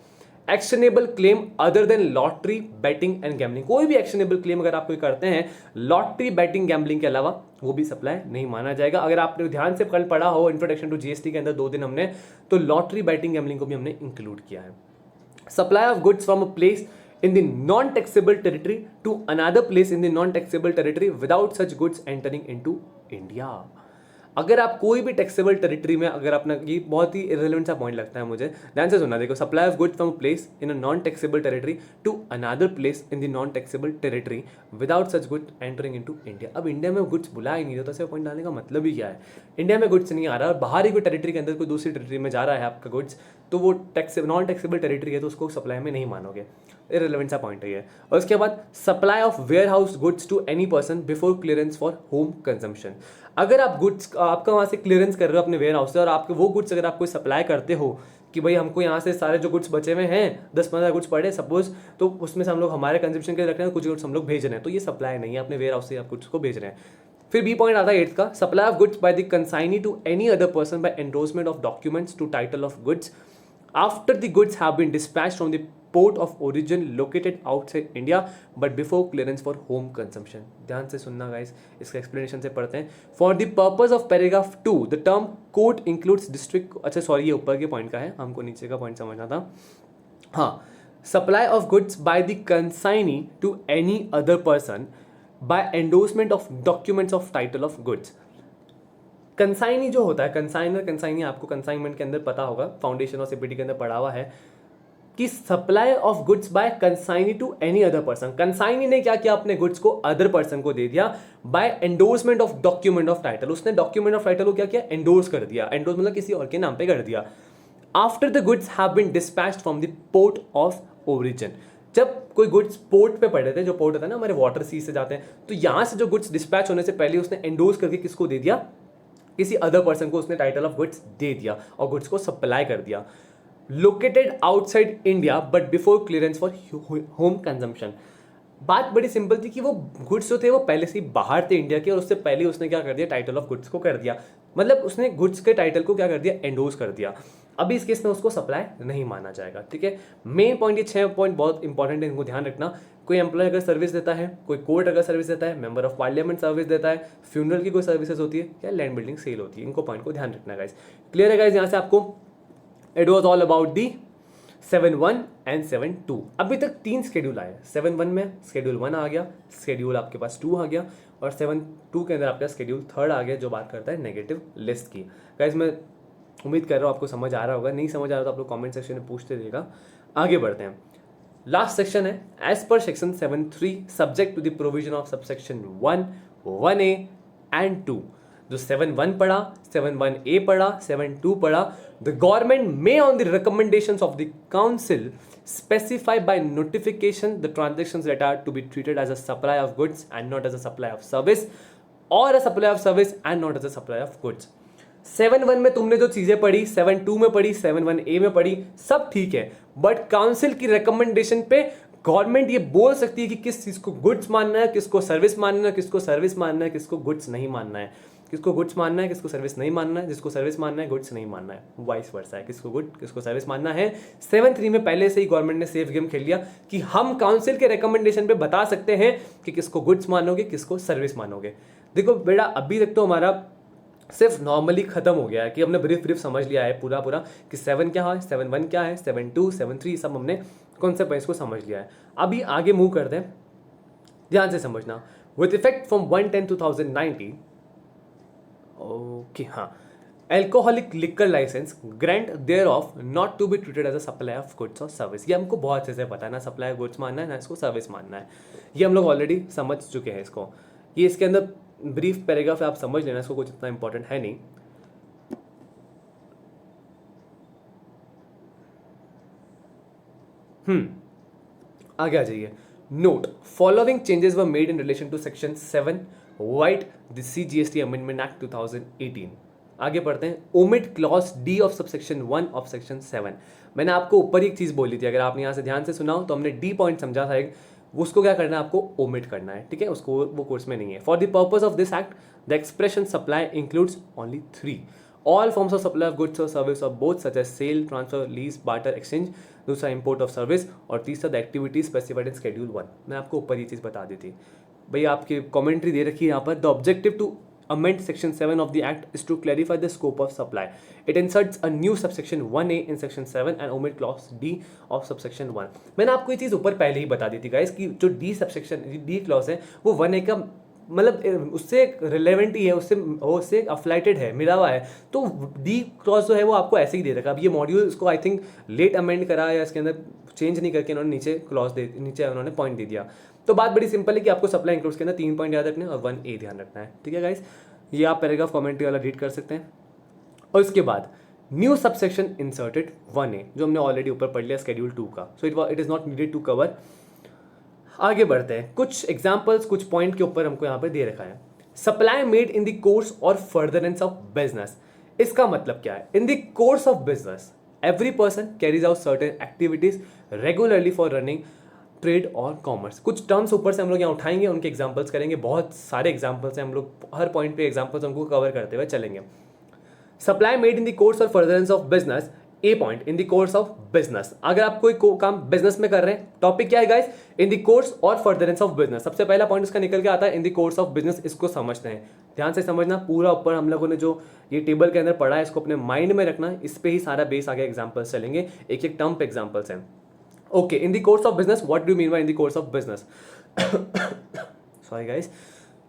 Actionable claim other than lottery, batting and gambling, कोई भी एक्शनेबल क्लेम अगर आप कोई करते हैं लॉटरी, बैटिंग, गैम्बलिंग के अलावा, वो भी सप्लाई नहीं माना जाएगा। अगर आपने ध्यान से कल पढ़ा हो इंट्रोडक्शन टू जीएसटी के अंदर 2 दिन हमने, तो लॉटरी, बैटिंग, गैम्बलिंग को भी हमने इंक्लूड किया है। Supply of goods from a place in the non-taxable territory to another place in the non-taxable territory without such goods entering into India। अगर आप कोई भी टैक्सेबल टेरिटरी में अगर अपना, ये बहुत ही इरेलेवेंट सा पॉइंट लगता है मुझे, ध्यान से सुनना, देखो, supply of goods from a place in a non taxable territory to another place in the non taxable territory without such good entering into India. अब इंडिया में गुड्स बुला ही नहीं, तो ऐसे पॉइंट डालने का मतलब ही क्या है? इंडिया में गुड्स नहीं आ रहा और बाहर ही कोई टेरिटरी के अंदर कोई दूसरी टेरिटरी में जा रहा है आपका गुड्स, तो वो नॉन टैक्सेबल टेरिटरी है, तो उसको सप्लाई में नहीं मानोगे। इरेलेवेंट सा पॉइंट है ये। और उसके बाद supply of warehouse goods to any person before clearance for home consumption. अगर आप गुड्स, आपका वहाँ से क्लियरेंस कर रहे हो अपने वेयर हाउस से, और आपके वो गुड्स अगर आप कोई सप्लाई करते हो कि भाई हमको यहाँ से सारे जो गुड्स बचे हुए हैं 10-15 गुड्स पड़े सपोज, तो उसमें से हम लोग हमारे कंजम्पशन के लिए रख रहे हैं, कुछ गुड्स हम लोग भेज रहे हैं, तो ये सप्लाई नहीं है, अपने वेयर हाउस से आप गुड्स को भेज रहे हैं। फिर बी पॉइंट आता है 8th का, supply of goods by the consignee to any other person by endorsement of documents to title of goods after the goods have been dispatched from the port of origin located outside India but before clearance for home consumption। ध्यान से सुनना guys, इसका explanation से पढ़ते हैं। For the purpose of paragraph 2 the term court includes district, अच्छा sorry ये ऊपर के पॉइंट का है, हमको नीचे का पॉइंट समझना था। हाँ, supply of goods by the consignee to any other person by endorsement of documents of title of goods। Consignee जो होता है, कंसाइनर, कंसाइनी आपको कंसाइनमेंट के अंदर पता होगा, फाउंडेशन और सीपीटी के अंदर पढ़ा हुआ है कि supply of goods by consignee to any other person. Consignee ने क्या किया, अपने गुड्स को अदर पर्सन को दे दिया by endorsement of document of title. उसने डॉक्यूमेंट ऑफ टाइटल को क्या किया, एंडोर्स कर दिया। एंडोर्स मतलब किसी और के नाम पे कर दिया। After the goods have been dispatched from the port of origin, जब कोई गुड्स पोर्ट पे पड़े थे, जो पोर्ट होता है ना हमारे वाटर सी से जाते हैं, तो यहां से जो गुड्स डिस्पैच होने से पहले उसने एंडोर्स करके किसको दे दिया, किसी अदर पर्सन को उसने टाइटल ऑफ गुड्स दे दिया और गुड्स को सप्लाई कर दिया। Located outside India but before clearance for home consumption. बात बड़ी सिंपल थी कि वो गुड्स जो थे वो पहले से ही बाहर थे इंडिया के, और उससे पहले उसने क्या कर दिया, टाइटल ऑफ गुड्स को कर दिया, मतलब उसने गुड्स के टाइटल को क्या कर दिया, एंडोर्स कर दिया। अभी इस केस में उसको सप्लाई नहीं माना जाएगा। ठीक है, मेन पॉइंट ये 6 पॉइंट बहुत इंपॉर्टेंट है, इनको ध्यान रखना। कोई एम्प्लॉय अगर सर्विस देता है, कोई कोर्ट अगर सर्विस देता है, मेंबर ऑफ पार्लियामेंट सर्विस देता है, फ्यूनरल की कोई सर्विसेज होती है, या लैंड बिल्डिंग सेल होती है, इनको पॉइंट को ध्यान रखना गाइस। क्लियर है गाइस? यहाँ से आपको it was all about the 7(1) and 7(2). अभी तक 3 शेड्यूल आए। 7(1) में शेड्यूल 1 आ गया, शेड्यूल आपके पास 2 आ गया, और 7(2) के अंदर आपका शेड्यूल 3 आ गया, जो बात करता है नेगेटिव लिस्ट की। गाइस मैं उम्मीद कर रहा हूँ आपको समझ आ रहा होगा, नहीं समझ आ रहा तो आप लोग कमेंट सेक्शन में पूछते रहिएगा। आगे बढ़ते हैं, लास्ट सेक्शन है as per section 7(3) subject to the provision of subsection 1, 1A and 2। जो 7(1) पढ़ा, 7(1A) पढ़ा, 7(2) पढ़ा, the government may on the recommendations of the council specify by notification the transactions that are to be treated as a supply of goods and not as a supply of service, or a supply of service and not as a supply of goods। 7(1) में तुमने जो चीजें पढ़ी, 7(2) में पढ़ी, 7(1A) में पढ़ी, सब ठीक है, बट काउंसिल की रिकमेंडेशन पे गवर्नमेंट ये बोल सकती है कि किस चीज को गुड्स मानना है, किसको सर्विस मानना है, किसको सर्विस मानना है, किसको गुड्स नहीं मानना है, किसको गुड्स मानना है, किसको सर्विस नहीं मानना है, जिसको सर्विस मानना है गुड्स नहीं मानना है, वाइस वर्सा है, किसको गुड किसको सर्विस मानना है। 7(3) में पहले से ही गवर्नमेंट ने सेफ गेम खेल लिया कि हम काउंसिल के रिकमेंडेशन पे बता सकते हैं कि किसको गुड्स मानोगे, किसको सर्विस मानोगे। देखो बेटा, अभी तक तो हमारा सिर्फ नॉर्मली खत्म हो गया है कि हमने ब्रीफ समझ लिया है पूरा कि 7 क्या है, 7(1) क्या है, 7(2), 7(3) सब हमने कॉन्सेप्ट वाइज को समझ लिया है। अभी आगे मूव करते हैं, ध्यान से समझना। विद इफेक्ट फ्रॉम 1/10/2019, ओके हाँ, alcoholic liquor licence grant thereof not to be treated as a supply of goods और सर्विस। ये हमको बहुत अच्छे से पता है ना, सप्लाई ऑफ गुड्स मानना है ना इसको सर्विस मानना है, ये हम लोग ऑलरेडी समझ चुके हैं इसको। ये इसके अंदर ब्रीफ पैराग्राफ आप समझ लेना, इसको कुछ इतना इंपॉर्टेंट है नहीं। आगे आ जाइए। Note, following changes were made in relation to section 7 vide the CGST amendment act 2018। आगे पढ़ते हैं। Omit clause D of subsection 1 of section 7। मैंने आपको ऊपर ही एक चीज बोली थी, अगर आपने यहां से ध्यान से सुना हो तो हमने डी पॉइंट समझा था एक, उसको क्या करना है, आपको ओमिट करना है, ठीक है, उसको वो कोर्स में नहीं है। For the purpose of this act the expression supply includes only 3 all forms of supply of goods or service of both such as sale, transfer, lease, barter, exchange, दूसरा import of service, और तीसरा the activities specified in schedule 1। मैं आपको ऊपर ये चीज़ बता दी थी भाई, आपकी कमेंट्री दे रखी है यहाँ पर। The objective to amend section 7 of the act is to clarify the scope of supply. It inserts a new subsection 1A in section 7 and omit clause D of subsection 1। मैंने आपको ये चीज़ ऊपर पहले ही बता दी थी गाइस कि जो D subsection D clause है वो 1A का मतलब उससे रिलेवेंट ही है, उससे अफ्लाइटेड है, मिला हुआ है। तो डी क्लॉज जो है वो आपको ऐसे ही दे रखा। अब ये मॉड्यूल इसको आई थिंक लेट अमेंड करा या इसके अंदर चेंज नहीं करके इन्होंने नीचे क्लॉज नीचे उन्होंने पॉइंट दे दिया। तो बात बड़ी सिंपल है कि आपको सप्लाई इंक्लूड्स के अंदर 3 पॉइंट याद रखने हैं और 1A ध्यान रखना है, ठीक है गाइस। ये आप पैराग्राफ कमेंट्री वाला रीड कर सकते हैं। और उसके बाद न्यू सबसेक्शन इंसर्टेड 1A जो हमने ऑलरेडी ऊपर पढ़ लिया शेड्यूल 2 का, so it is not needed to cover. आगे बढ़ते हैं। कुछ एग्जांपल्स कुछ पॉइंट के ऊपर हमको यहाँ पे दे रखा है। Supply made in the course और फर्दरेंस ऑफ बिजनेस। इसका मतलब क्या है? इन the course of business every person carries out certain activities regularly for running trade और कॉमर्स। कुछ टर्म्स ऊपर से हम लोग यहाँ उठाएंगे, उनके एग्जाम्पल्स करेंगे। बहुत सारे एग्जाम्पल्स हैं, हम लोग हर पॉइंट पे एग्जाम्पल्स हमको कवर करते हुए चलेंगे। Supply made in the course और furtherance of business. A point in the course of business. अगर आप कोई काम बिजनेस में कर रहे हैं, टॉपिक क्या है गाइस? इन द कोर्स और फर्दरेंस ऑफ बिजनेस। सबसे पहला पॉइंट इसका निकल के आता है इन द कोर्स ऑफ बिजनेस। इसको समझते हैं, ध्यान से समझना। पूरा ऊपर हम लोगों ने जो ये टेबल के अंदर पढ़ा है इसको अपने माइंड में रखना, इस पे ही सारा बेस आगे एग्जाम्पल्स चलेंगे, एक एक टर्म पे एग्जाम्पल्स हैं। Okay, in the course of business, what do you mean by in the course of business? Sorry guys,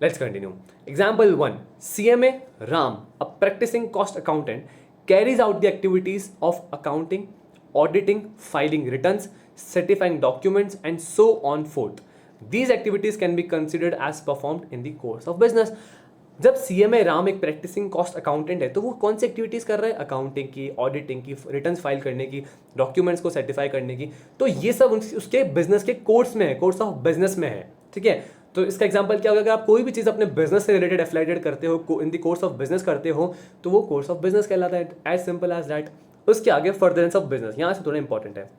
let's continue. Example 1. CMA Ram, a practicing cost accountant, carries out the activities of accounting, auditing, filing returns, certifying documents, and so on forth. These activities can be considered as performed in the course of business. जब CMA Ram एक practising cost accountant है तो वो कौन सी activities कर रहा है? Accounting की, ऑडिटिंग की, रिटर्न्स फाइल करने की, डॉक्यूमेंट्स को सर्टिफाई करने की। तो ये सब उसके बिजनेस के कोर्स में है, कोर्स ऑफ बिजनेस में है, ठीक है। तो इसका एग्जांपल क्या होगा? अगर आप कोई भी चीज़ अपने बिजनेस से रिलेटेड एफिलिएटेड करते हो, in the course of business करते हो, तो वो कोर्स ऑफ बिजनेस कहलाता है। As simple as that. उसके आगे फर्दरेंस ऑफ बिजनेस, यहाँ से थोड़ा इंपॉर्टेंट है,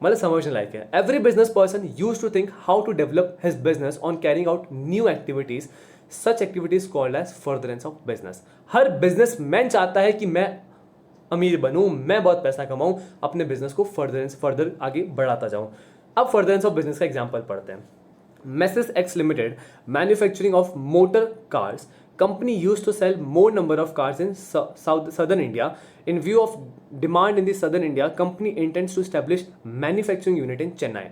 मतलब समझने लायक है। Every business person use to think how to develop his business on carrying out new activities, such activities called as furtherance of business. हर बिजनेसमैन चाहता है कि मैं अमीर बनूं, मैं बहुत पैसा कमाऊं, अपने बिजनेस को फर्दर आगे बढ़ाता जाऊं। अब फर्दरेंस ऑफ बिजनेस का एग्जांपल पढ़ते हैं। Messes X Limited, manufacturing of motor cars. Company used to sell more number of cars in southern India. In view of demand in the southern India, company intends to establish manufacturing unit in Chennai.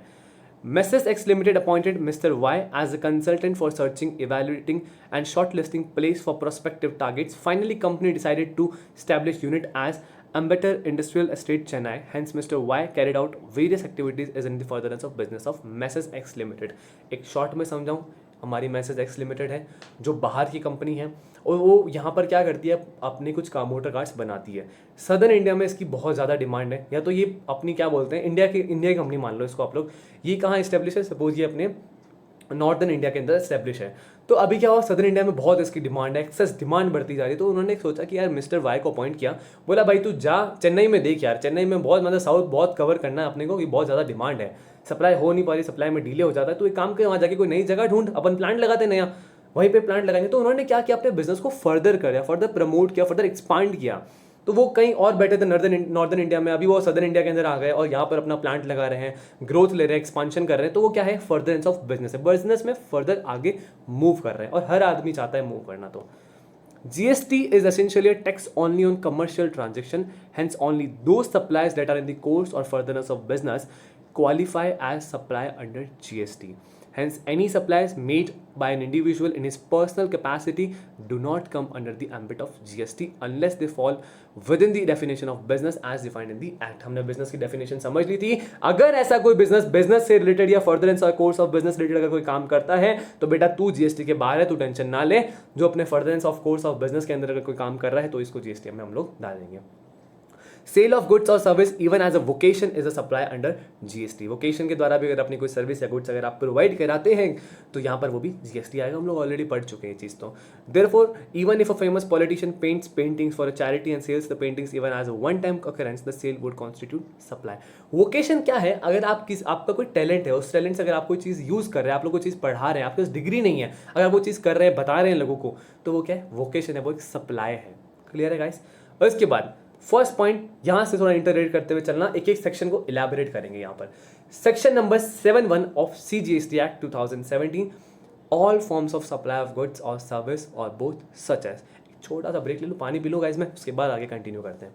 Messes X Limited appointed Mr. Y as a consultant for searching, evaluating, and shortlisting place for prospective targets. Finally, company decided to establish unit as Ambassador Industrial Estate Chennai. Hence, Mr. Y carried out various activities as in the furtherance of business of Messes X Limited. एक short में समझाऊँ, हमारी Messes X Limited है जो बाहर की company है और वो यहाँ पर क्या करती है, अपने कुछ मोटर कार्स बनाती है। सदर्न इंडिया में इसकी बहुत ज़्यादा डिमांड है, या तो ये अपनी क्या बोलते हैं, इंडिया की कंपनी मान लो इसको आप लोग। ये कहाँ इस्टेब्लिश है? सपोज ये अपने नॉर्दर्न इंडिया के अंदर इस्टेब्लिश है। तो अभी क्या हुआ, सदर्न इंडिया में बहुत इसकी डिमांड है, एक्सेस डिमांड बढ़ती जा रही है। तो उन्होंने सोचा कि यार मिस्टर वाई को अपॉइंट किया, बोला भाई तू जा चेन्नई में देख यार, चेन्नई में बहुत मतलब साउथ बहुत कवर करना है अपने को, कि बहुत ज़्यादा डिमांड है, सप्लाई हो नहीं पा रही, सप्लाई में डिले हो जाता है। तो एक काम कर, वहाँ जाके कोई नई जगह ढूंढ, अपन प्लांट लगाते नया, वहीं पे प्लांट लगाएंगे। तो उन्होंने क्या किया, अपने बिजनेस को फर्दर किया, फर्दर प्रमोट किया, फर्दर एक्सपांड किया। तो वो कहीं और बैठे थे नॉर्दर्न इंडिया में, अभी वो सदर्न इंडिया के अंदर आ गए और यहाँ पर अपना प्लांट लगा रहे हैं, ग्रोथ ले रहे हैं, एक्सपांशन कर रहे हैं। तो वो क्या है? फर्दरेंस ऑफ बिजनेस है, बिजनेस में फर्दर आगे मूव कर रहे हैं और हर आदमी चाहता है मूव करना। तो GST is essentially a tax only on commercial transaction, hence only those supplies that are in the course or furtherance of business qualify as supply under GST. Hence, any supplies made by an individual in his personal capacity do not come under the ambit of GST unless they fall within the definition of business as defined in the act. हमने business की definition समझ ली थी. अगर ऐसा कोई business से related या furtherance और course of business related अगर कोई काम करता है तो बेटा तू GST के बाहर है, तू टेंशन ना ले. जो अपने furtherance of course of business के अंदर अगर कोई काम कर रहा है तो इसको GST में हम लोग डाल देंगे. सेल ऑफ गुड्स और service even as a vocation is a supply under GST. Vocation के द्वारा भी अगर अपनी कोई सर्विस या गुड्स अगर आप प्रोवाइड कराते हैं तो यहाँ पर वो भी जीएसटी आएगा. हम लोग ऑलरेडी पढ़ चुके हैं ये चीज़. तो therefore even if a famous politician paints paintings for a charity and sells the paintings even as a one time occurrence the sale would constitute supply. Vocation क्या है? अगर आपका कोई टैलेंट है, उस टैलेंट से अगर आप कोई चीज़ यूज़ कर रहे हैं, आप लोग कोई चीज़ पढ़ा रहे हैं, आपके पास डिग्री नहीं है, अगर आप वो चीज़ कर रहे हैं, बता रहे हैं लोगों को, तो वो क्या है? वोकेशन है, वो एक सप्लाई है. क्लियर है गाइस? और इसके बाद फर्स्ट पॉइंट यहां से थोड़ा इंटररेट करते हुए चलना, एक एक सेक्शन को इलैबोरेट करेंगे. यहां पर section number 7(1) of CGST act 2017, all forms of supply of goods और सर्विस और बोथ सच एज. छोटा सा ब्रेक ले लो, पानी पी लो गाइस, मैं उसके बाद आगे कंटिन्यू करते हैं.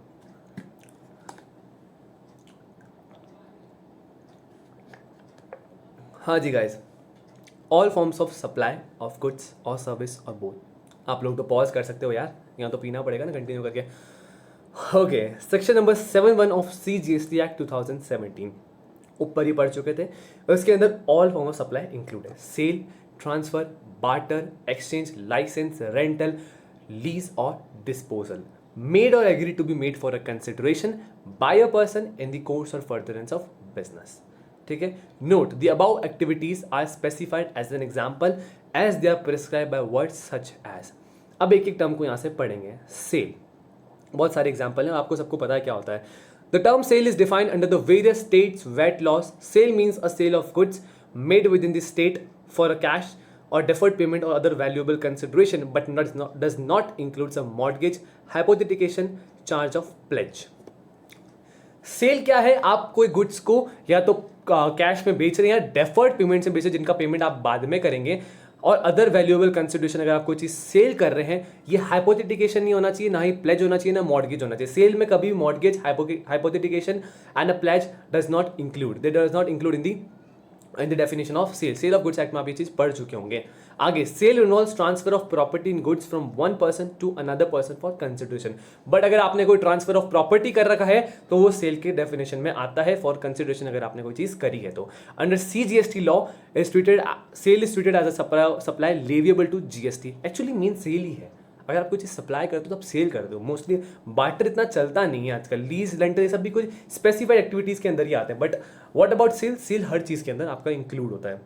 हाँ जी guys, all forms of supply of goods और सर्विस और बोथ. आप लोग तो पॉज कर सकते हो यार, यहाँ तो पीना पड़ेगा ना कंटिन्यू करके. Okay, section number 7(1) of CGST act 2017 ऊपर ही पढ़ चुके थे. उसके अंदर all form of supply include है sale, transfer, barter, exchange, licence, rental, lease और डिस्पोजल मेड और agree to be made for a consideration by a person in the course और फर्दरेंस ऑफ बिजनेस. ठीक है. Note the above activities are specified as an example as they are prescribe by words such as. अब एक एक term को यहाँ से पढ़ेंगे. सेल, बहुत सारे एग्जाम्पल हैं, आपको सबको पता है क्या होता है. The term sale is defined under the various states VAT laws. Sale means a sale of goods made within the state for a cash or deferred payment or other valuable consideration but does not includes a mortgage, hypothecation, charge of pledge. Sale क्या है? आप कोई goods को या तो cash में बेच रहे हैं या डेफर्ड पेमेंट से बेच रहे हैं जिनका पेमेंट आप बाद में करेंगे, और अदर वैल्यूएबल कंसिडरेशन अगर आप कोई चीज सेल कर रहे हैं, ये हाइपोथेटिकेशन नहीं होना चाहिए, ना ही प्लेज होना चाहिए, ना मॉर्गेज होना चाहिए. सेल में कभी mortgage, hypothecation and a pledge does not include. They does not include in the definition of sale. Sale of goods act में आप ये चीज पढ़ चुके होंगे. आगे, sale involves transfer of property in goods from one person to another person for consideration. But अगर आपने कोई ट्रांसफर ऑफ प्रॉपर्टी कर रखा है तो वो सेल के डेफिनेशन में आता है फॉर कंसिडरेशन अगर आपने कोई चीज करी है तो. Under CGST law is treated, sale is treated as a supply leviable to GST. Actually mean sale ही है. अगर आप कोई चीज़ सप्लाई करते हो तो आप सेल कर दो. मोस्टली बार्टर इतना चलता नहीं है आजकल. लीज, रेंटल, ये सब भी कुछ स्पेसिफाइड एक्टिविटीज़ के अंदर ही आते हैं. But what about sale? Sale हर चीज़ के अंदर आपका इंक्लूड होता है.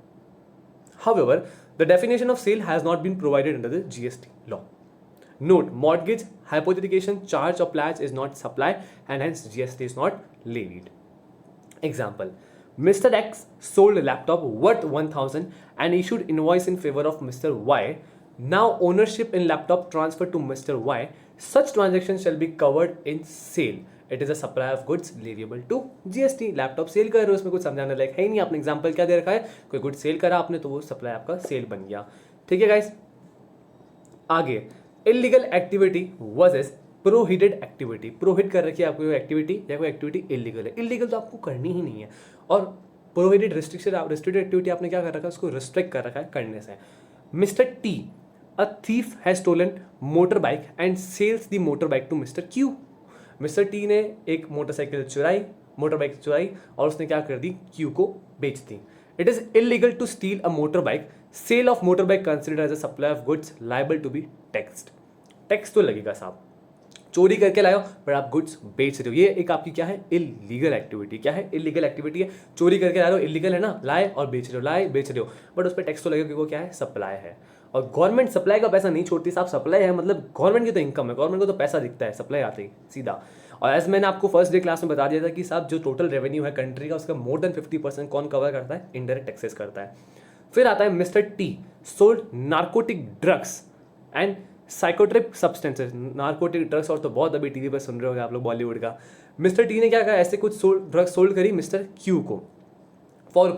However, the definition of sale has not been provided under the GST law. Note, mortgage, hypothecation, charge or pledge is not supply and hence GST is not levied. Example, Mr. X sold a laptop worth 1,000 and issued invoice in favor of Mr. Y. Now ownership in laptop transferred to Mr. Y. Such transactions shall be covered in sale. It is a supply of goods leviable to GST. Laptop sale कर रहे हो, उसमें कुछ समझाने लायक है ही नहीं. आपने example क्या दे रखा है? कोई गुड सेल करा आपने तो वो सप्लाई आपका सेल बन गया. ठीक है गाइस. आगे, illegal activity versus prohibited activity. Prohibit कर रखी है आपको एक्टिविटी या कोई एक्टिविटी इलीगल है. इलीगल तो आपको करनी ही नहीं है, और प्रोहिबिटेड रिस्ट्रिक्टेड एक्टिविटी आपने क्या कर रखा है? उसको रिस्ट्रिक्ट कर रखा है करने से. Mister T, a thief has stolen motor bike and sells the motor bike to mister Q. Mister T ने एक मोटर बाइक चुराई और उसने क्या कर दी? क्यू को बेच दी. It is illegal to steal a motor bike. Sale of motor bike considered as a supply of goods liable to be taxed. Tax तो लगेगा साहब. चोरी करके लाओ पर आप गुड्स बेच रहे हो, ये एक आपकी क्या है? Illegal activity. क्या है? इलीगल एक्टिविटी है. चोरी करके ला रहे हो, इलीगल है ना, लाए और बेच रहे हो, लाए बेच रहे हो, बट उस पर टैक्स तो लगेगा क्योंकि वो क्या है? सप्लाई है. और गवर्नमेंट सप्लाई का पैसा नहीं छोड़ती साहब. सप्लाई है मतलब गवर्नमेंट की तो इनकम है, गवर्नमेंट को तो पैसा दिखता है सप्लाई आते ही सीधा. और एज मैंने आपको फर्स्ट डे क्लास में बता दिया था कि साहब जो टोटल रेवेन्यू है कंट्री का, उसका मोर देन 50% कौन कवर करता है? इनडायरेक्ट टैक्सेस करता है. फिर आता है mister T sold narcotic drugs and psychotropic substances. Narcotic drugs और तो बहुत अभी टीवी पर सुन रहे होंगे आप लोग बॉलीवुड का. मिस्टर टी ने क्या कहा? ऐसे कुछ ड्रग्स सोल्ड करी मिस्टर क्यू को for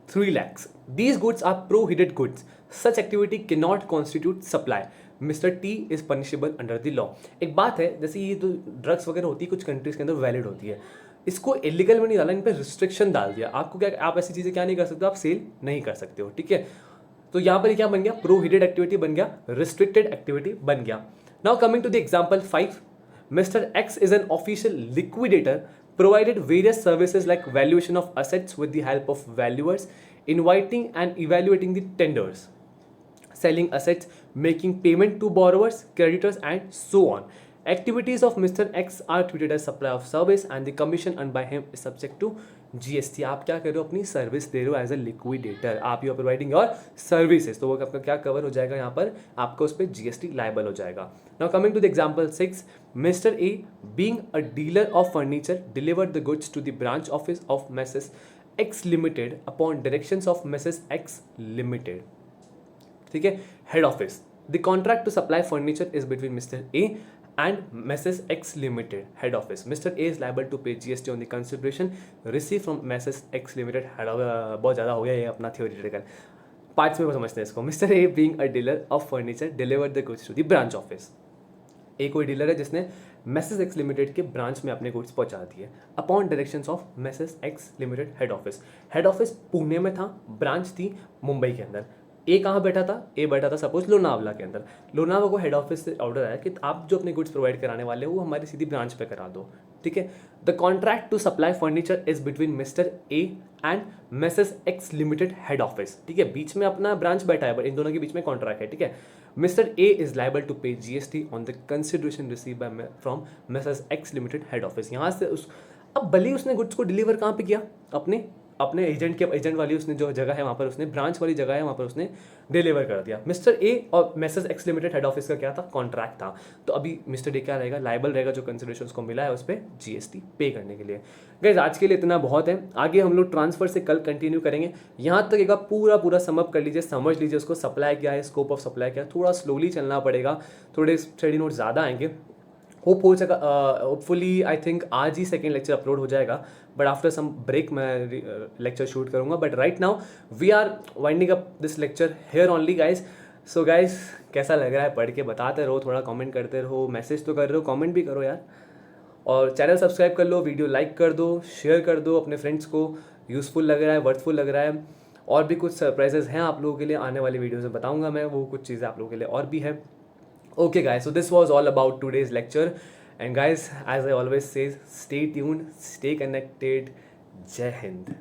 ₹3 lakhs. These goods are prohibited goods. Such activity cannot constitute supply. Mr. T is punishable under the law. एक बात है, जैसे ये तो ड्रग्स वगैरह होती है कुछ कंट्रीज के अंदर वैलिड होती है, इसको इलीगल में नहीं डाला, इन पर रिस्ट्रिक्शन डाल दिया। आपको क्या, आप ऐसी चीज़ें क्या नहीं कर सकते हो, आप सेल नहीं कर सकते हो, ठीक है। तो यहाँ पर क्या बन गया, प्रोहिबिटेड एक्टिविटी बन गया, रिस्ट्रिक्टेड एक्टिविटी बन गया। Now coming to the example 5, mister X is an official liquidator provided various services like valuation of assets with the help of valuers, inviting and evaluating the tenders, selling assets, making payment to borrowers, creditors, and so on. Activities of Mr. X are treated as supply of service and the commission earned by him is subject to GST। आप क्या कर रहे हो, अपनी service दे रहे हो as a liquidator, आप you are providing your services, तो वो आपका क्या कवर हो जाएगा, यहाँ पर आपको उस पर GST लाइबल हो जाएगा। Now coming to the example 6, Mr. A being a dealer of furniture delivered the goods to the branch office of Mrs. X Limited upon directions of Mrs. X Limited, ठीक है, head office. The contract to supply furniture is between mister A and Mrs. X Limited, head office. Mr. A is liable to pay GST on the consideration received from Mrs. X Limited, head office। बहुत ज़्यादा हो गया ये अपना theoretical, parts में समझते हैं इसको। Mister A being a dealer of furniture delivered the goods to the branch office. एक कोई डीलर है जिसने Mrs. X Limited के ब्रांच में अपने गुड्स पहुंचा दिए upon directions of Mrs. X Limited head office. Head office Pune में था, ब्रांच थी मुंबई के अंदर। ए कहाँ बैठा था, ए बैठा था सपोज लोनावला के अंदर। लोनावला को हेड ऑफिस से ऑर्डर आया कि आप जो अपने गुड्स प्रोवाइड कराने वाले हो वो हमारी सीधी ब्रांच पे करा दो, ठीक है। The contract to supply furniture is between mister A and Mrs. X Limited head office, ठीक है। बीच में अपना ब्रांच बैठा है, बट इन दोनों के बीच में कॉन्ट्रैक्ट है, ठीक है। Mister A is liable to pay GST on the consideration receive by from Mrs. X Limited head office. यहाँ से उस, अब भले उसने गुड्स को डिलीवर कहाँ पे किया, अपने एजेंट वाली उसने जो जगह है वहाँ पर, उसने ब्रांच वाली जगह है वहाँ पर उसने डिलीवर कर दिया। मिस्टर ए और Mrs. X Limited head office का क्या था, कॉन्ट्रैक्ट था। तो अभी मिस्टर ए क्या रहेगा, लाइबल रहेगा, जो कंसिडरेशन को मिला है उस पर GST पे करने के लिए। गाइस आज के लिए इतना बहुत है, आगे हम लोग ट्रांसफर से कल कंटिन्यू करेंगे। यहाँ तक एक बार पूरा समअप कर लीजिए, समझ लीजिए उसको, सप्लाई क्या है, स्कोप ऑफ सप्लाई क्या है। थोड़ा स्लोली चलना पड़ेगा, थोड़े स्टडी नोट ज़्यादा आएंगे। होपफुली आई थिंक आज ही सेकेंड लेक्चर अपलोड हो जाएगा, बट आफ्टर सम ब्रेक मैं लेक्चर शूट करूंगा। But right now we are winding up this lecture here only guys. So guys कैसा लग रहा है, पढ़ के बताते रहो, थोड़ा कमेंट करते रहो, मैसेज तो कर रहे हो, कमेंट भी करो यार, और चैनल सब्सक्राइब कर लो, वीडियो लाइक कर दो, शेयर कर दो अपने फ्रेंड्स को, यूज़फुल लग रहा है, वर्थफुल लग रहा है। और भी कुछ सरप्राइजेस हैं आप लोगों के लिए, आने वाली वीडियोज़ में बताऊँगा मैं, वो कुछ चीज़ें आप लोगों के लिए और भी है। Okay guys, so this was all about today's lecture, and guys, as I always say, stay tuned, stay connected. Jai Hind.